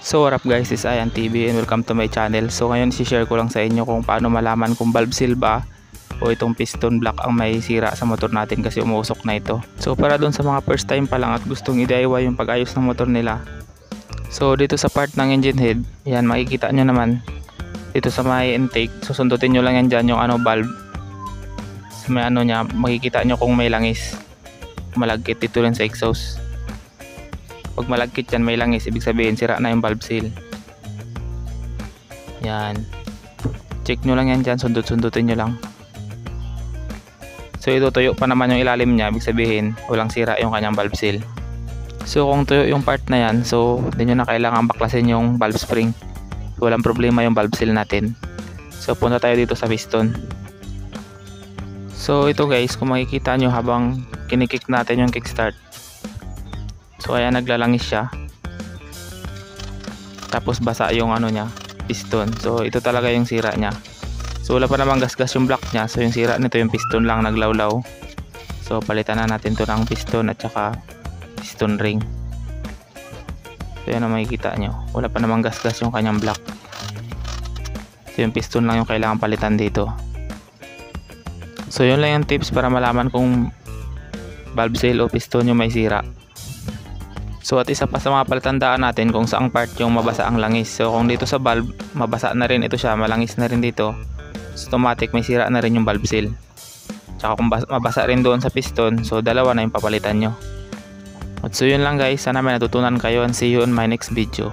So what up guys, this is Ayan TV and welcome to my channel. So ngayon i-share ko lang sa inyo kung paano malaman kung valve seal ba o itong piston block ang may sira sa motor natin kasi umuusok na ito. So para dun sa mga first time pa lang at gustong i-DIY yung pag-ayos ng motor nila. So dito sa part ng engine head, yan makikita nyo naman. Dito sa may intake, susundutin nyo lang yan dyan yung valve. Sa may niya, makikita nyo kung may langis. Malagkit dito rin sa exhaust. Pag malagkit yan, may langis, ibig sabihin sira na yung valve seal. Yan. Check nyo lang yan dyan, sundot-sundutin nyo lang. So ito tuyo pa naman yung ilalim niya, ibig sabihin walang sira yung kanyang valve seal. So kung tuyo yung part na yan, so hindi nyo na kailangan baklasin yung valve spring. Walang problema yung valve seal natin. So punta tayo dito sa piston. So ito guys, kung makikita nyo habang kinikik natin yung kickstart, so kaya naglalangis siya. Tapos basa yung niya, piston. So ito talaga yung sira niya. So wala pa namang gasgas yung block niya. So yung sira nito yung piston lang naglawlaw. So palitan na natin to ng piston at saka piston ring. So yan ang makikita nyo. Wala pa namang gasgas yung kanyang block. So yung piston lang yung kailangan palitan dito. So yun lang yung tips para malaman kung valve seal o piston yung may sira. So at isa pa sa mga palatandaan natin kung saang part yung mabasa ang langis. So kung dito sa valve, mabasa na rin ito siya, malangis na rin dito, so automatic may sira na rin yung valve seal. Tsaka kung mabasa rin doon sa piston, so dalawa na yung papalitan nyo. At so yun lang guys, sana may natutunan kayo and see you on my next video.